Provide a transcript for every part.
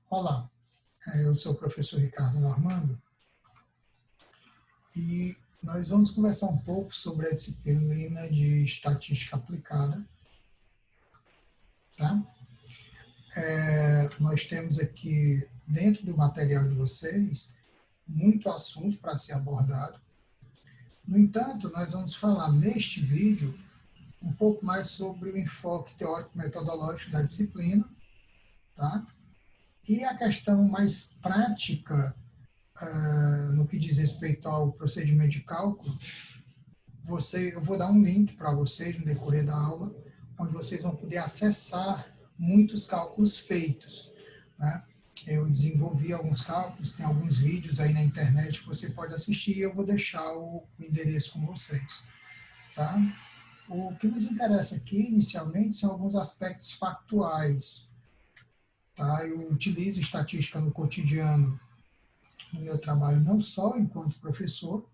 Olá, eu sou o professor Ricardo Normando e nós vamos conversar um pouco sobre a disciplina de estatística aplicada, tá? Nós temos aqui, dentro do material de vocês, muito assunto para ser abordado. No entanto, nós vamos falar neste vídeo um pouco mais sobre o enfoque teórico-metodológico da disciplina, tá? E a questão mais prática, no que diz respeito ao procedimento de cálculo, eu vou dar um link para vocês no decorrer da aula, onde vocês vão poder acessar muitos cálculos feitos, né? Eu desenvolvi alguns cálculos, tem alguns vídeos aí na internet que você pode assistir e eu vou deixar o endereço com vocês, tá? O que nos interessa aqui, inicialmente, são alguns aspectos factuais, tá? Eu utilizo estatística no cotidiano, no meu trabalho, não só enquanto professor,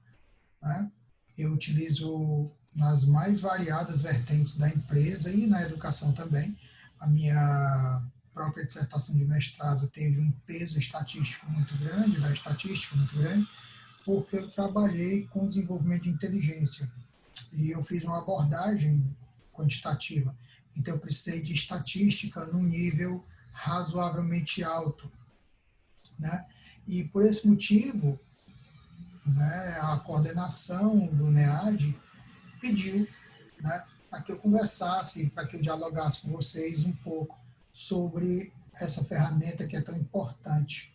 né? Eu utilizo nas mais variadas vertentes da empresa e na educação também. A minha própria dissertação de mestrado teve um peso estatístico muito grande, da estatística muito grande, porque eu trabalhei com desenvolvimento de inteligência e eu fiz uma abordagem quantitativa. Então, eu precisei de estatística num nível razoavelmente alto, né? E por esse motivo, né, a coordenação do NEAD pediu, né, para que eu conversasse, para que eu dialogasse com vocês um pouco sobre essa ferramenta que é tão importante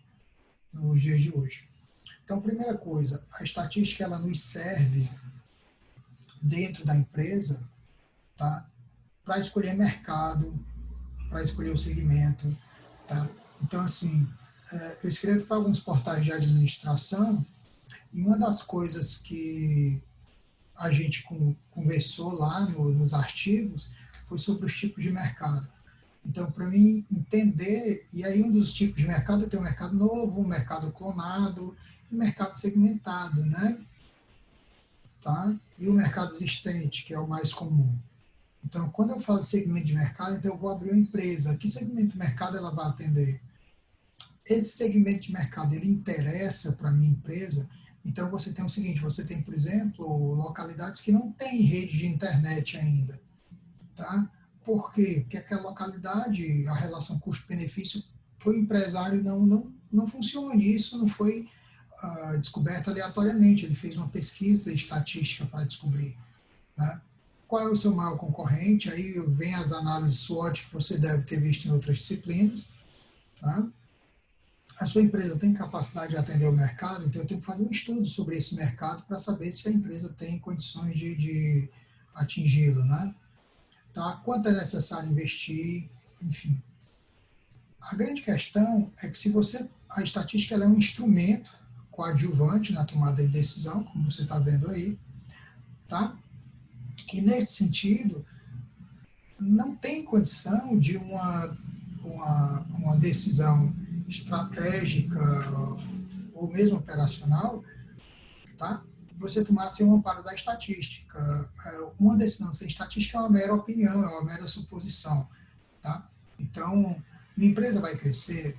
nos dias de hoje. Então, primeira coisa, a estatística ela nos serve dentro da empresa, tá, para escolher mercado, para escolher o segmento, tá? Então, assim, eu escrevo para alguns portais de administração e uma das coisas que a gente conversou lá nos artigos foi sobre os tipos de mercado. Então, para mim entender, e aí um dos tipos de mercado, eu tenho um mercado novo, um mercado clonado e um mercado segmentado, né? Tá? E o mercado existente, que é o mais comum. Então, quando eu falo de segmento de mercado, então eu vou abrir uma empresa. Que segmento de mercado ela vai atender? Esse segmento de mercado, ele interessa para a minha empresa? Então, você tem o seguinte, você tem, por exemplo, localidades que não têm rede de internet ainda, tá? Por quê? Porque aquela localidade, a relação custo-benefício para o empresário não funciona. Isso não foi descoberto aleatoriamente. Ele fez uma pesquisa estatística para descobrir, né? Qual é o seu maior concorrente? Aí vem as análises SWOT que você deve ter visto em outras disciplinas, tá? A sua empresa tem capacidade de atender o mercado, então eu tenho que fazer um estudo sobre esse mercado para saber se a empresa tem condições de atingi-lo, né? Tá? Quanto é necessário investir, enfim. A grande questão é que se você, a estatística ela é um instrumento coadjuvante na tomada de decisão, como você está vendo aí, tá? E nesse sentido, não tem condição de uma decisão estratégica ou mesmo operacional, tá? Você tomar sem o amparo da estatística. Uma decisão sem estatística é uma mera opinião, é uma mera suposição, tá? Então, minha empresa vai crescer,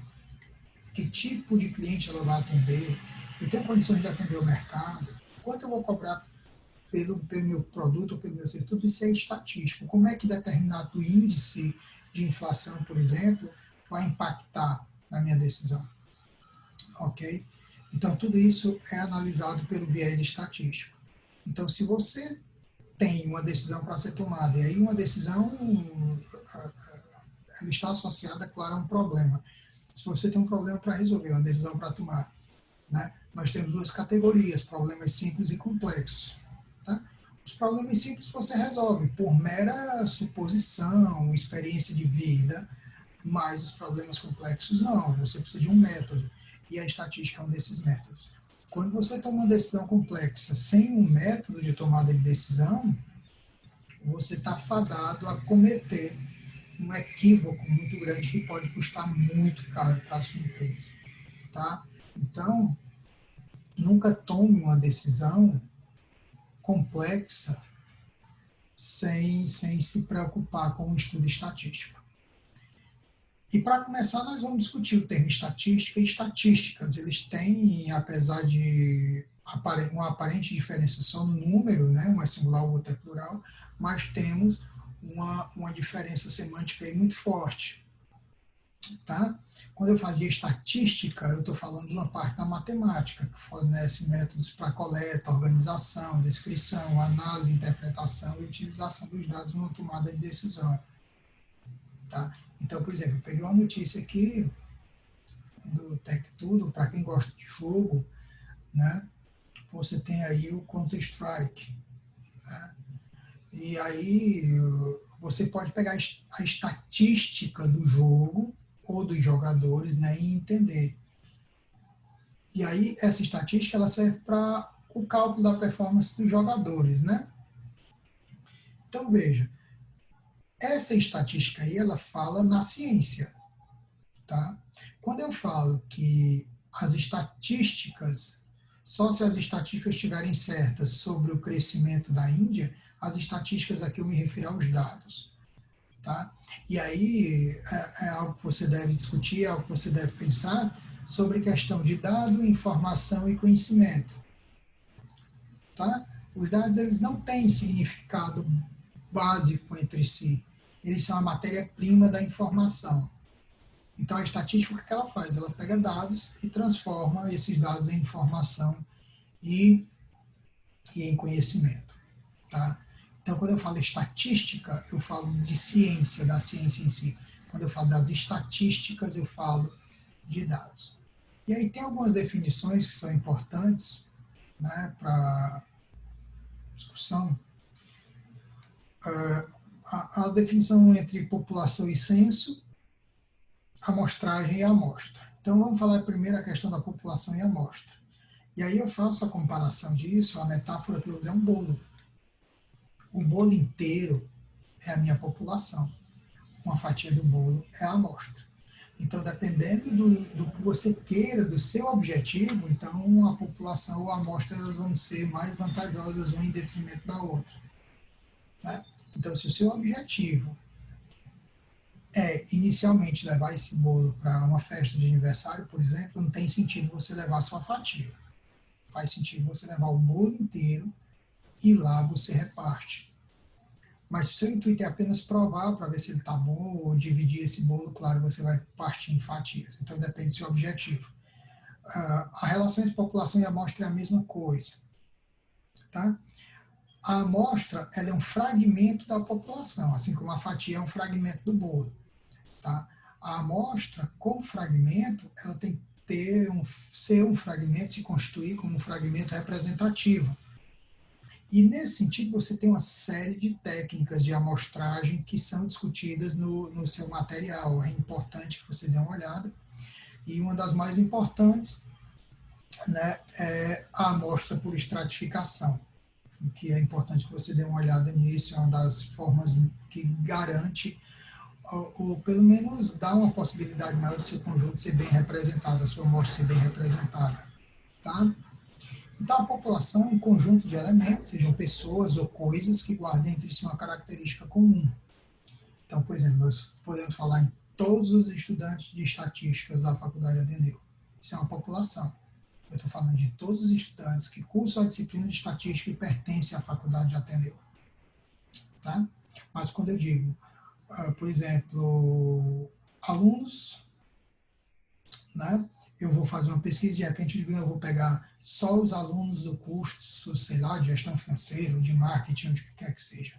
que tipo de cliente ela vai atender, e tem condições de atender o mercado, quanto eu vou cobrar pelo meu produto ou pelo meu serviço, tudo isso é estatístico. Como é que determinado índice de inflação, por exemplo, vai impactar na minha decisão? Ok? Então, tudo isso é analisado pelo viés estatístico. Então, se você tem uma decisão para ser tomada, e aí uma decisão ela está associada, claro, a um problema. Se você tem um problema para resolver, uma decisão para tomar, né? Nós temos duas categorias, problemas simples e complexos. Tá? Os problemas simples você resolve por mera suposição, experiência de vida, mas os problemas complexos não, você precisa de um método, e a estatística é um desses métodos. Quando você toma uma decisão complexa sem um método de tomada de decisão, você está fadado a cometer um equívoco muito grande que pode custar muito caro para a sua empresa. Tá? Então, nunca tome uma decisão complexa sem se preocupar com o estudo estatístico. E para começar, nós vamos discutir o termo estatística e estatísticas. Eles têm, apesar de uma aparente diferença só no número, né? Um é singular, o outro é plural, mas temos uma diferença semântica aí muito forte. Tá? Quando eu falo de estatística, eu estou falando de uma parte da matemática, que fornece métodos para coleta, organização, descrição, análise, interpretação e utilização dos dados numa tomada de decisão. Tá? Então, por exemplo, eu peguei uma notícia aqui do Tech Tudo, para quem gosta de jogo, né? Você tem aí o Counter-Strike. Né? E aí você pode pegar a estatística do jogo ou dos jogadores, né, e entender. E aí essa estatística ela serve para o cálculo da performance dos jogadores, né? Então veja, essa estatística aí ela fala na ciência, tá? Quando eu falo que as estatísticas, só se as estatísticas estiverem certas sobre o crescimento da Índia, as estatísticas aqui eu me refiro aos dados. Tá? E aí é algo que você deve discutir, é algo que você deve pensar sobre questão de dado, informação e conhecimento. Tá? Os dados eles não têm significado básico entre si, eles são a matéria-prima da informação. Então a estatística o que ela faz? Ela pega dados e transforma esses dados em informação e em conhecimento. Tá? Então, quando eu falo estatística, eu falo de ciência, da ciência em si. Quando eu falo das estatísticas, eu falo de dados. E aí tem algumas definições que são importantes, né, para discussão. A definição entre população e censo, amostragem e amostra. Então, vamos falar primeiro a questão da população e amostra. E aí eu faço a comparação disso, a metáfora que eu uso é um bolo. O bolo inteiro é a minha população. Uma fatia do bolo é a amostra. Então, dependendo do que você queira, do seu objetivo, então a população ou a amostra elas vão ser mais vantajosas uma em detrimento da outra. Né? Então, se o seu objetivo é inicialmente levar esse bolo para uma festa de aniversário, por exemplo, não tem sentido você levar só a fatia. Faz sentido você levar o bolo inteiro e lá você reparte. Mas se o seu intuito é apenas provar para ver se ele está bom ou dividir esse bolo, claro, você vai partir em fatias. Então depende do seu objetivo. A relação entre população e amostra é a mesma coisa. Tá? A amostra ela é um fragmento da população, assim como a fatia é um fragmento do bolo. Tá? A amostra, como fragmento, ela tem que ser um fragmento, se constituir como um fragmento representativo. E nesse sentido, você tem uma série de técnicas de amostragem que são discutidas no seu material. É importante que você dê uma olhada. E uma das mais importantes, né, é a amostra por estratificação, que é importante que você dê uma olhada nisso. É uma das formas que garante, ou pelo menos dá uma possibilidade maior do seu conjunto ser bem representado, a sua amostra ser bem representada. Tá? Então, a população é um conjunto de elementos, sejam pessoas ou coisas que guardem entre si uma característica comum. Então, por exemplo, nós podemos falar em todos os estudantes de estatísticas da Faculdade Ateneu. Isso é uma população. Eu estou falando de todos os estudantes que cursam a disciplina de estatística e pertencem à Faculdade de Ateneu. Tá? Mas quando eu digo, por exemplo, alunos, né? Eu vou fazer uma pesquisa e de repente eu vou pegar só os alunos do curso, sei lá, de gestão financeira, de marketing, onde quer que seja.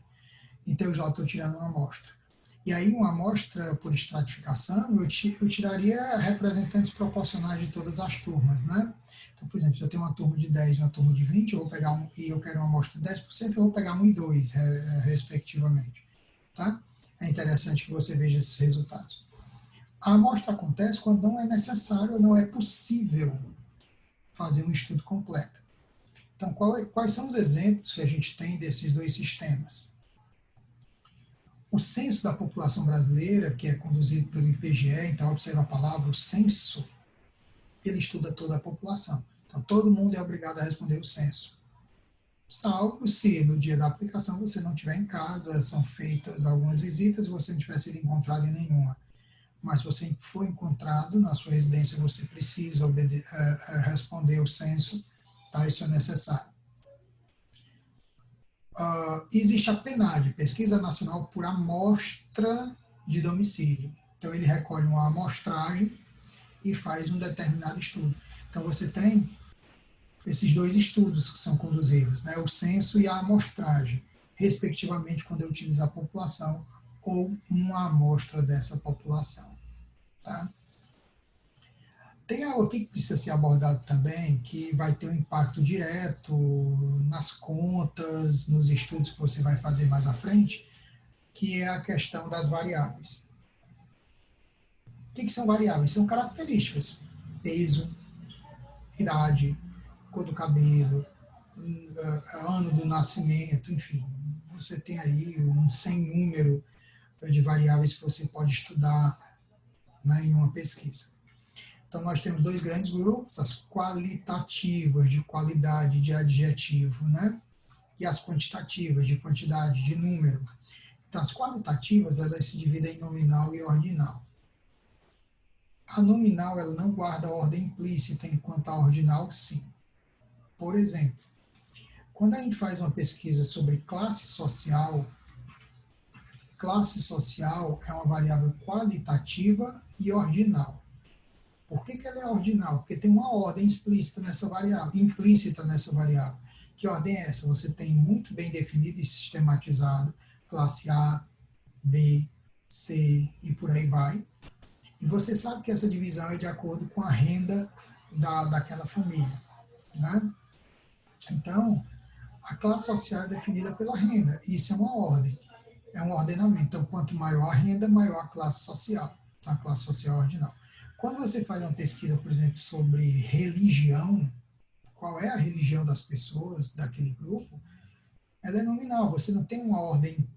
Então eu já estou tirando uma amostra. E aí uma amostra por estratificação, eu tiraria representantes proporcionais de todas as turmas, né? Então, por exemplo, se eu tenho uma turma de 10 e uma turma de 20, eu vou pegar e eu quero uma amostra de 10%, eu vou pegar 1 e 2, respectivamente. Tá? É interessante que você veja esses resultados. A amostra acontece quando não é necessário ou não é possível fazer um estudo completo. Então, quais são os exemplos que a gente tem desses dois sistemas? O censo da população brasileira, que é conduzido pelo IBGE, então observa a palavra, o censo, ele estuda toda a população. Então, todo mundo é obrigado a responder o censo. Salvo se no dia da aplicação você não estiver em casa, são feitas algumas visitas e você não tiver sido encontrado em nenhuma. mas se você for encontrado na sua residência, você precisa responder o censo, tá? Isso é necessário. Existe a PNAD, Pesquisa Nacional por Amostra de Domicílio. Então, ele recolhe uma amostragem e faz um determinado estudo. Então, você tem esses dois estudos que são conduzidos, né? O censo e a amostragem, respectivamente, quando eu utilizo a população ou uma amostra dessa população. Tá? Tem algo aqui que precisa ser abordado também, que vai ter um impacto direto nas contas, nos estudos que você vai fazer mais à frente, que é a questão das variáveis. O que são variáveis? São características. Peso, idade, cor do cabelo, ano do nascimento, enfim. Você tem aí um sem número de variáveis que você pode estudar, né, em uma pesquisa. Então, nós temos dois grandes grupos, as qualitativas, de qualidade, de adjetivo, né? E as quantitativas, de quantidade, de número. Então, as qualitativas, elas se dividem em nominal e ordinal. A nominal, ela não guarda a ordem implícita, enquanto a ordinal, sim. Por exemplo, quando a gente faz uma pesquisa sobre classe social é uma variável qualitativa e ordinal. Por que ela é ordinal? Porque tem uma ordem implícita nessa variável. Que ordem é essa? Você tem muito bem definido e sistematizado classe A, B, C e por aí vai. E você sabe que essa divisão é de acordo com a renda daquela família. Né? Então, a classe social é definida pela renda. Isso é uma ordem. É um ordenamento. Então, quanto maior a renda, maior a classe social. Então, a classe social é ordinal. Quando você faz uma pesquisa, por exemplo, sobre religião, qual é a religião das pessoas daquele grupo, ela é nominal. Você não tem uma ordem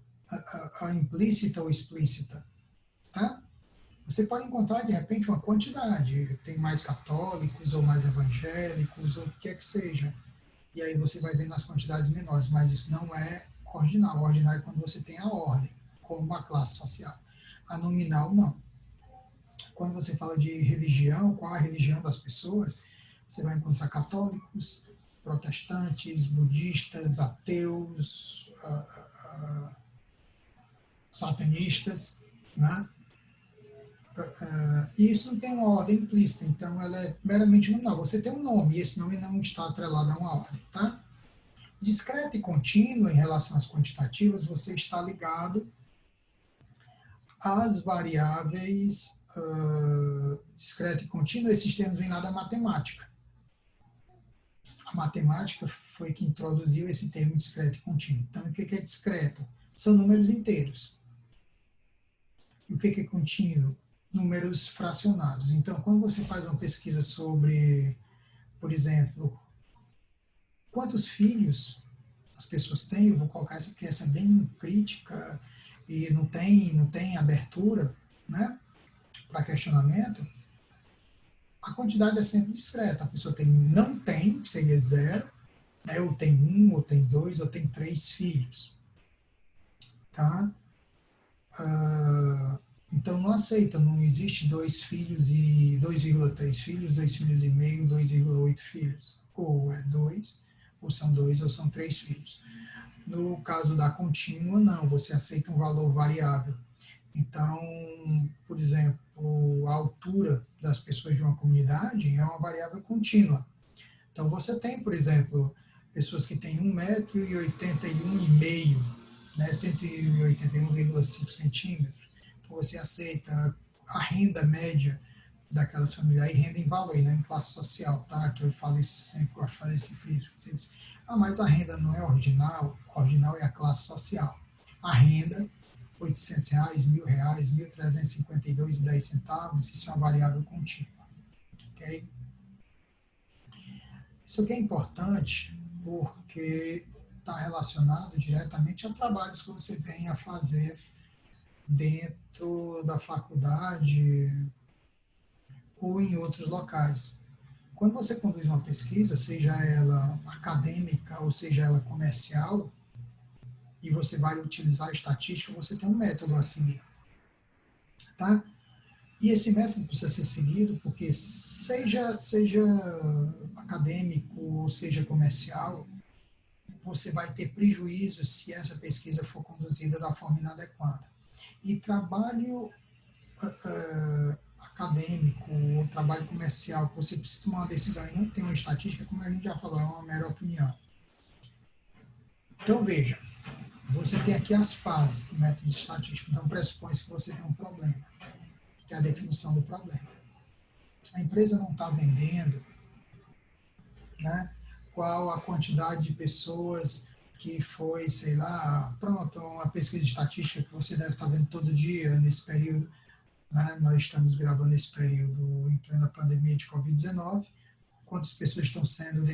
implícita ou explícita. Tá? Você pode encontrar, de repente, uma quantidade. Tem mais católicos ou mais evangélicos, ou o que quer que seja. E aí você vai vendo as quantidades menores, mas isso não é ordinal. O ordinal é quando você tem a ordem, como uma classe social. A nominal, não. Quando você fala de religião, qual a religião das pessoas, você vai encontrar católicos, protestantes, budistas, ateus, satanistas, né? E isso não tem uma ordem implícita, então ela é meramente nominal. Você tem um nome, e esse nome não está atrelado a uma ordem, tá? Discreta e contínua em relação às quantitativas, você está ligado às variáveis discreta e contínua. Esses termos vêm lá da matemática. A matemática foi que introduziu esse termo discreto e contínuo. Então, o que é discreto? São números inteiros. E o que é contínuo? Números fracionados. Então, quando você faz uma pesquisa sobre, por exemplo, quantos filhos as pessoas têm, eu vou colocar essa aqui, essa bem crítica, e não tem abertura, né, para questionamento, a quantidade é sempre discreta. A pessoa não tem, que seria zero, né, ou tem um, ou tem dois, ou tem três filhos. Tá? Então não aceita, não existe 2 filhos e 2,3 filhos, 2 filhos e meio, 2,8 filhos. Ou é 2, ou são 2, ou são 3 filhos. No caso da contínua, não, você aceita um valor variável. Então, por exemplo, a altura das pessoas de uma comunidade é uma variável contínua. Então, você tem, por exemplo, pessoas que têm 1,81 m, né, 181,5 centímetros. Então, você aceita a renda média daquelas famílias, aí renda em valor, né, em classe social, tá? Que eu falo isso sempre, gosto de fazer esse friso. Você diz, mas a renda não é ordinal é a classe social. A renda, R$800, R$1.000, R$1.352,10, isso é uma variável contínua. Ok? Isso aqui é importante porque está relacionado diretamente a trabalhos que você vem a fazer dentro da faculdade ou em outros locais. Quando você conduz uma pesquisa, seja ela acadêmica ou seja ela comercial, e você vai utilizar a estatística, você tem um método a seguir. Tá? E esse método precisa ser seguido porque seja acadêmico ou seja comercial, você vai ter prejuízo se essa pesquisa for conduzida da forma inadequada. E trabalho acadêmico ou trabalho comercial, que você precisa tomar uma decisão e não tem uma estatística, como a gente já falou, é uma mera opinião. Então, veja, você tem aqui as fases do método estatístico, então pressupõe-se que você tem um problema, que é a definição do problema. A empresa não está vendendo, né? Qual a quantidade de pessoas que foi, sei lá, pronto, uma pesquisa estatística que você deve estar vendo todo dia nesse período, né? Nós estamos gravando esse período em plena pandemia de Covid-19, quantas pessoas estão sendo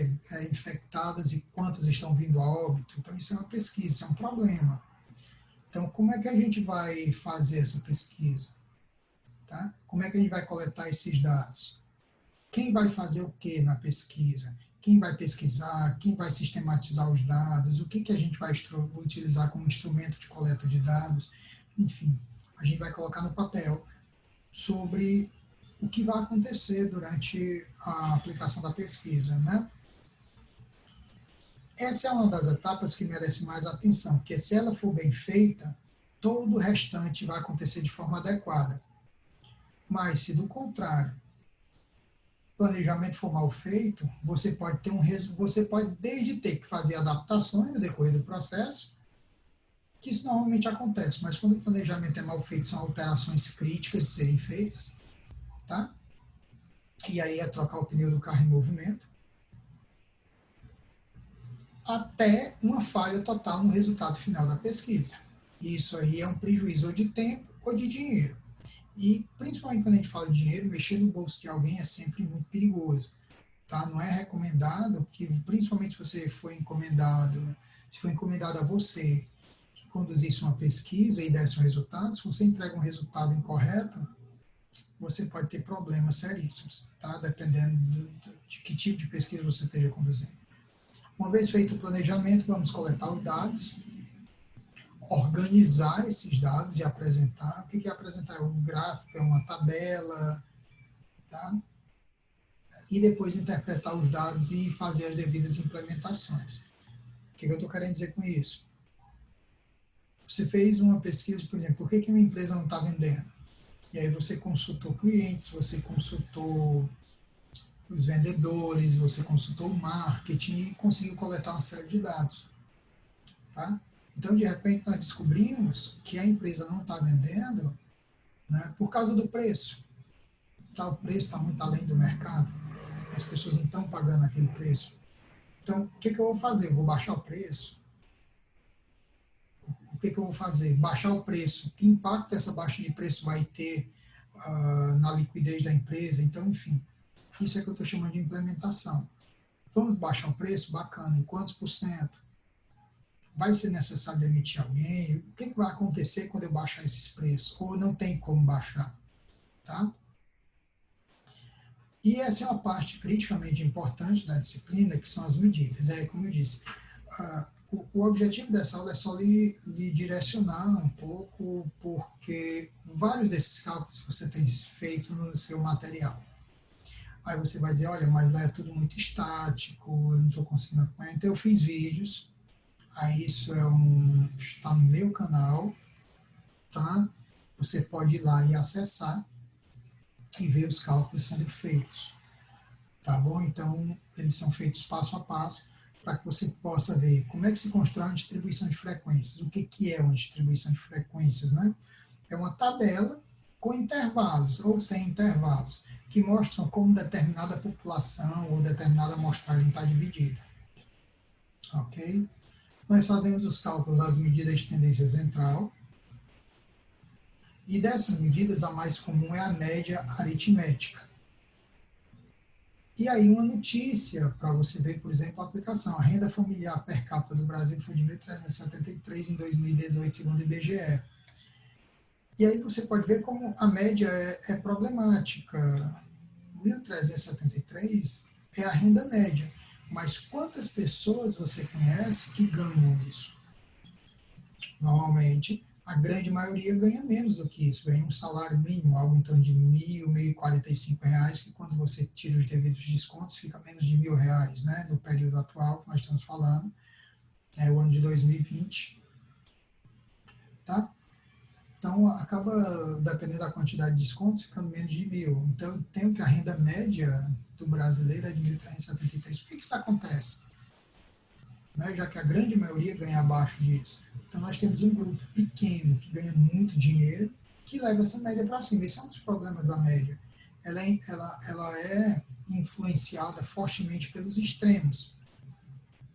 infectadas e quantas estão vindo a óbito. Então, isso é uma pesquisa, isso é um problema. Então, como é que a gente vai fazer essa pesquisa? Tá? Como é que a gente vai coletar esses dados? Quem vai fazer o que na pesquisa? Quem vai pesquisar? Quem vai sistematizar os dados? O que a gente vai utilizar como instrumento de coleta de dados? Enfim, a gente vai colocar no papel sobre o que vai acontecer durante a aplicação da pesquisa, né? Essa é uma das etapas que merece mais atenção, porque se ela for bem feita, todo o restante vai acontecer de forma adequada. Mas se do contrário, o planejamento for mal feito, você pode ter você pode desde ter que fazer adaptações no decorrer do processo, que isso normalmente acontece, mas quando o planejamento é mal feito, são alterações críticas de serem feitas, tá? E aí é trocar o pneu do carro em movimento, até uma falha total no resultado final da pesquisa. E isso aí é um prejuízo ou de tempo ou de dinheiro. E, principalmente quando a gente fala de dinheiro, mexer no bolso de alguém é sempre muito perigoso. Tá? Não é recomendado que, principalmente se você foi encomendado, se foi encomendado a você que conduzisse uma pesquisa e desse um resultado, se você entrega um resultado incorreto, você pode ter problemas seríssimos, tá? Dependendo de que tipo de pesquisa você esteja conduzindo. Uma vez feito o planejamento, vamos coletar os dados, organizar esses dados e apresentar. O que é apresentar? É um gráfico, é uma tabela, tá? E depois interpretar os dados e fazer as devidas implementações. O que eu estou querendo dizer com isso? Você fez uma pesquisa, por exemplo, por que uma empresa não está vendendo? E aí você consultou clientes, você consultou os vendedores, você consultou o marketing e conseguiu coletar uma série de dados, tá? Então, de repente, nós descobrimos que a empresa não está vendendo, né, por causa do preço. Tá, o preço está muito além do mercado, as pessoas não estão pagando aquele preço. Então, o que eu vou fazer? Eu vou baixar o preço. O que eu vou fazer? Baixar o preço. Que impacto essa baixa de preço vai ter na liquidez da empresa? Então, enfim, isso é que eu estou chamando de implementação. Vamos baixar o preço? Bacana. Em quantos por cento? Vai ser necessário demitir alguém? O que vai acontecer quando eu baixar esses preços? Ou não tem como baixar? Tá? E essa é uma parte criticamente importante da disciplina, que são as medidas. Como eu disse, o objetivo dessa aula é só lhe direcionar um pouco, porque vários desses cálculos você tem feito no seu material. Aí você vai dizer, olha, mas lá é tudo muito estático, eu não estou conseguindo acompanhar. Então eu fiz vídeos, aí isso está no meu canal, tá? Você pode ir lá e acessar e ver os cálculos sendo feitos, tá bom? Então, eles são feitos passo a passo para que você possa ver como é que se constrói uma distribuição de frequências. O que é uma distribuição de frequências, né? É uma tabela com intervalos ou sem intervalos, que mostram como determinada população ou determinada amostragem está dividida. Ok? Nós fazemos os cálculos das medidas de tendência central, e dessas medidas, a mais comum é a média aritmética. E aí uma notícia para você ver, por exemplo, a aplicação. A renda familiar per capita do Brasil foi de 1.373 em 2018, segundo o IBGE. E aí você pode ver como a média é problemática. 1.373 é a renda média. Mas quantas pessoas você conhece que ganham isso? Normalmente, A grande maioria ganha menos do que isso, ganha um salário mínimo, algo em torno de R$ 1.045, que quando você tira os devidos descontos, fica menos de R$ 1.000, né? No período atual que nós estamos falando, é o ano de 2020, tá? Então, acaba, dependendo da quantidade de descontos, ficando menos de 1.000. Então, eu tenho que a renda média do brasileiro é de 1.373. Por que isso acontece? Né? Já que a grande maioria ganha abaixo disso. Então, nós temos um grupo pequeno que ganha muito dinheiro, que leva essa média para cima. Esse é um dos problemas da média. Ela é influenciada fortemente pelos extremos.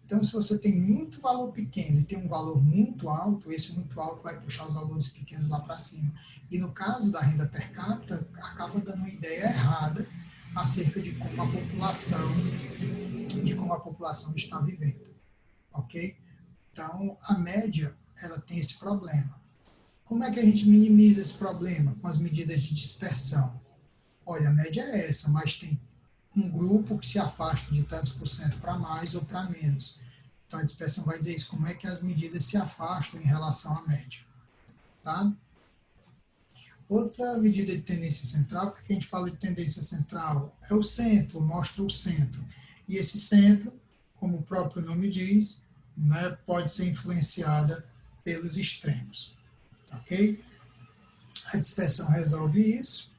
Então, se você tem muito valor pequeno e tem um valor muito alto, esse muito alto vai puxar os valores pequenos lá para cima. E no caso da renda per capita, acaba dando uma ideia errada acerca de como a população está vivendo, ok? Então, a média, ela tem esse problema. Como é que a gente minimiza esse problema? Com as medidas de dispersão. Olha, a média é essa, mas tem um grupo que se afasta de tantos por cento para mais ou para menos. Então, a dispersão vai dizer isso, como é que as medidas se afastam em relação à média. Tá? Outra medida de tendência central, porque a gente fala de tendência central, é o centro, mostra o centro. E esse centro, como o próprio nome diz, né, pode ser influenciada pelos extremos. Ok? A dispersão resolve isso.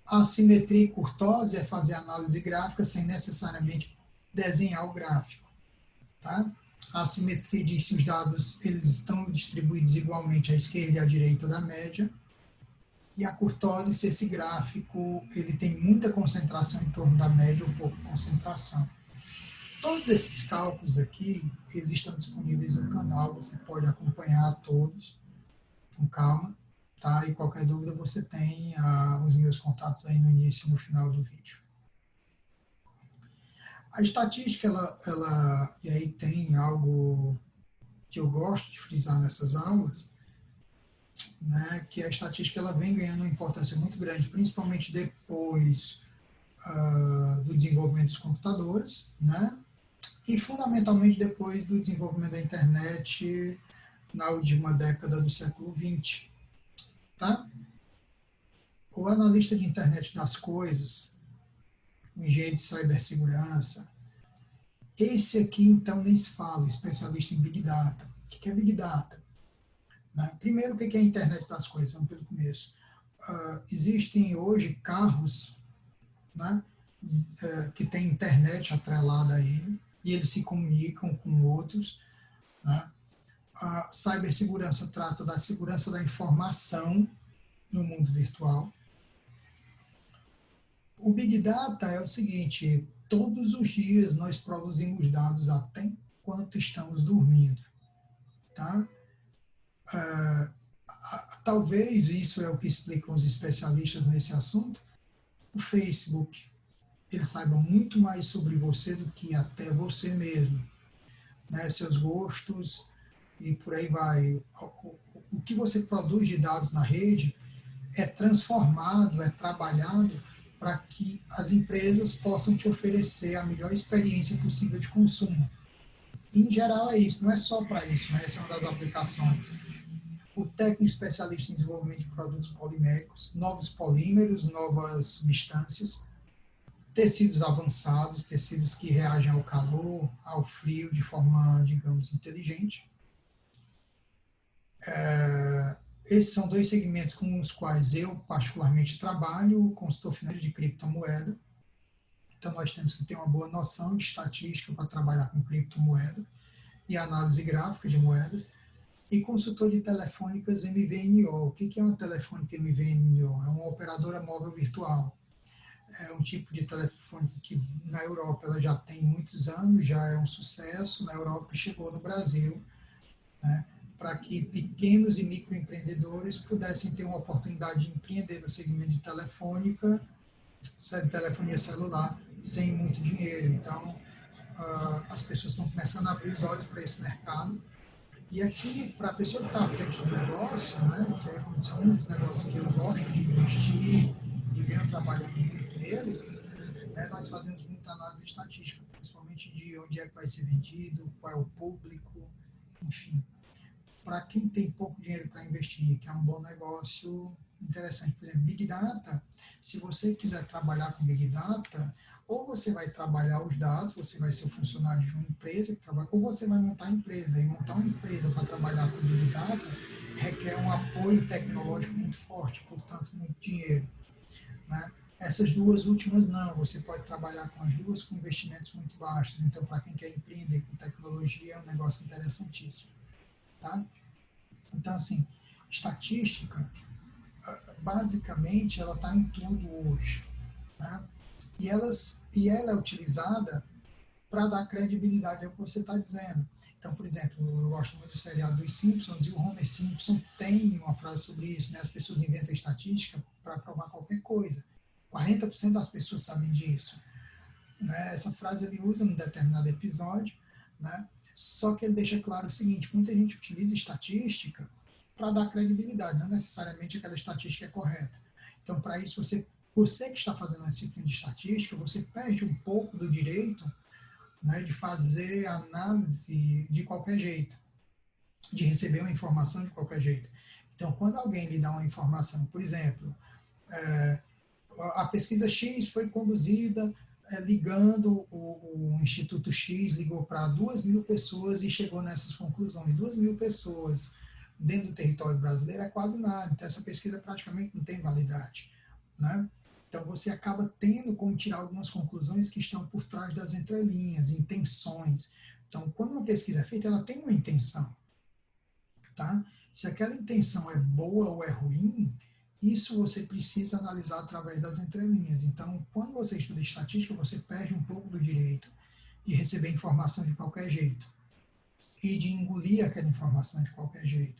A simetria e curtose é fazer análise gráfica sem necessariamente desenhar o gráfico. Tá? A assimetria diz se os dados eles estão distribuídos igualmente à esquerda e à direita da média. E a curtose, se esse gráfico ele tem muita concentração em torno da média ou pouca concentração. Todos esses cálculos aqui, eles estão disponíveis no canal, você pode acompanhar todos com calma, tá? E qualquer dúvida você tem os meus contatos aí no início e no final do vídeo. A estatística, e aí tem algo que eu gosto de frisar nessas aulas, né, que a estatística ela vem ganhando uma importância muito grande, principalmente depois do desenvolvimento dos computadores, né, e fundamentalmente depois do desenvolvimento da internet na última década do século XX. Tá? O analista de internet das coisas, o engenheiro de cibersegurança, esse aqui então nem se fala, especialista em Big Data. O que é Big Data? Né? Primeiro, o que é a internet das coisas? Vamos pelo começo. Existem hoje carros, né, que têm internet atrelada a ele, e eles se comunicam com outros. Né? A cibersegurança trata da segurança da informação no mundo virtual. O Big Data é o seguinte, todos os dias nós produzimos dados até enquanto estamos dormindo. Tá? Talvez isso é o que explicam os especialistas nesse assunto. O Facebook, ele saiba muito mais sobre você do que até você mesmo. Né? Seus gostos e por aí vai. O que você produz de dados na rede é transformado, é trabalhado para que as empresas possam te oferecer a melhor experiência possível de consumo. Em geral é isso, não é só para isso, né? Essa é uma das aplicações. O técnico especialista em desenvolvimento de produtos poliméricos, novos polímeros, novas substâncias, tecidos avançados, tecidos que reagem ao calor, ao frio de forma, digamos, inteligente. Esses são dois segmentos com os quais eu particularmente trabalho, consultor financeiro de criptomoeda. Então, nós temos que ter uma boa noção de estatística para trabalhar com criptomoeda e análise gráfica de moedas. E consultor de telefônicas MVNO. O que é uma telefônica MVNO? É uma operadora móvel virtual. É um tipo de telefônica que na Europa ela já tem muitos anos, já é um sucesso na Europa e chegou no Brasil, né, para que pequenos e microempreendedores pudessem ter uma oportunidade de empreender no segmento de telefônica, de telefonia celular, sem muito dinheiro. Então, as pessoas estão começando a abrir os olhos para esse mercado. E aqui, para a pessoa que está à frente do negócio, né, que é um dos negócios que eu gosto de investir e venho trabalhando muito nele, né, nós fazemos muita análise estatística, principalmente de onde é que vai ser vendido, qual é o público, enfim, para quem tem pouco dinheiro para investir, que é um bom negócio interessante. Por exemplo, Big Data, se você quiser trabalhar com Big Data, ou você vai trabalhar os dados, você vai ser o funcionário de uma empresa que trabalha, ou você vai montar a empresa. E montar uma empresa para trabalhar com Big Data requer um apoio tecnológico muito forte, portanto, muito dinheiro, né? Essas duas últimas não, você pode trabalhar com as duas com investimentos muito baixos. Então, para quem quer empreender com tecnologia, é um negócio interessantíssimo, tá? Então, assim, estatística, basicamente, ela está em tudo hoje, né? E ela é utilizada para dar credibilidade ao que você está dizendo. Então, por exemplo, eu gosto muito do seriado dos Simpsons e o Homer Simpson tem uma frase sobre isso, né? As pessoas inventam estatística para provar qualquer coisa. 40% das pessoas sabem disso, né? Essa frase ele usa num determinado episódio, né? Só que ele deixa claro o seguinte: muita gente utiliza estatística para dar credibilidade, não necessariamente aquela estatística é correta. Então, para isso, você que está fazendo esse tipo de estatística, você perde um pouco do direito, né, de fazer análise de qualquer jeito, de receber uma informação de qualquer jeito. Então, quando alguém lhe dá uma informação, por exemplo, a pesquisa X foi conduzida ligando o Instituto X, ligou para 2.000 pessoas e chegou nessas conclusões. 2.000 pessoas dentro do território brasileiro é quase nada, então essa pesquisa praticamente não tem validade, né? Então você acaba tendo como tirar algumas conclusões que estão por trás das entrelinhas, intenções. Então, quando uma pesquisa é feita, ela tem uma intenção, tá? Se aquela intenção é boa ou é ruim, isso você precisa analisar através das entrelinhas. Então, quando você estuda estatística, você perde um pouco do direito de receber informação de qualquer jeito e de engolir aquela informação de qualquer jeito.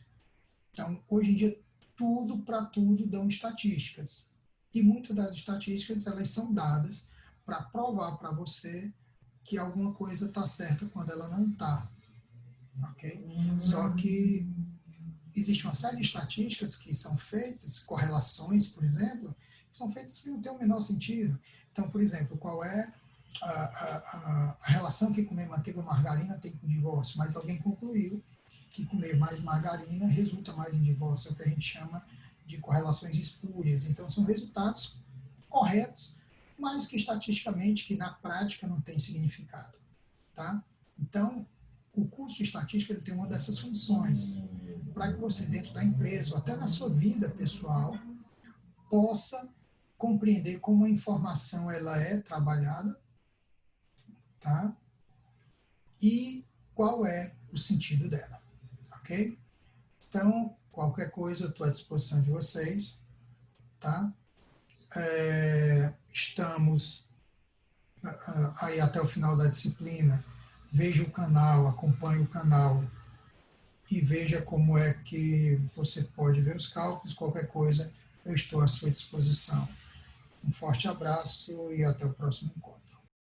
Então, hoje em dia, tudo para tudo dão estatísticas. E muitas das estatísticas, elas são dadas para provar para você que alguma coisa está certa quando ela não está. Ok? Só que existe uma série de estatísticas que são feitas, correlações, por exemplo, que são feitas que não têm o menor sentido. Então, por exemplo, qual é a relação que comer manteiga ou margarina tem com o divórcio? Mas alguém concluiu que comer mais margarina resulta mais em divórcio, é o que a gente chama de correlações espúrias. Então, são resultados corretos, mas que estatisticamente, que na prática não tem significado, tá? Então, o curso de estatística ele tem uma dessas funções, para que você, dentro da empresa, ou até na sua vida pessoal, possa compreender como a informação ela é trabalhada, tá? E qual é o sentido dela, ok? Então, qualquer coisa, eu estou à disposição de vocês, tá? Estamos aí até o final da disciplina. Veja o canal, acompanhe o canal e veja como é que você pode ver os cálculos. Qualquer coisa, eu estou à sua disposição. Um forte abraço e até o próximo encontro.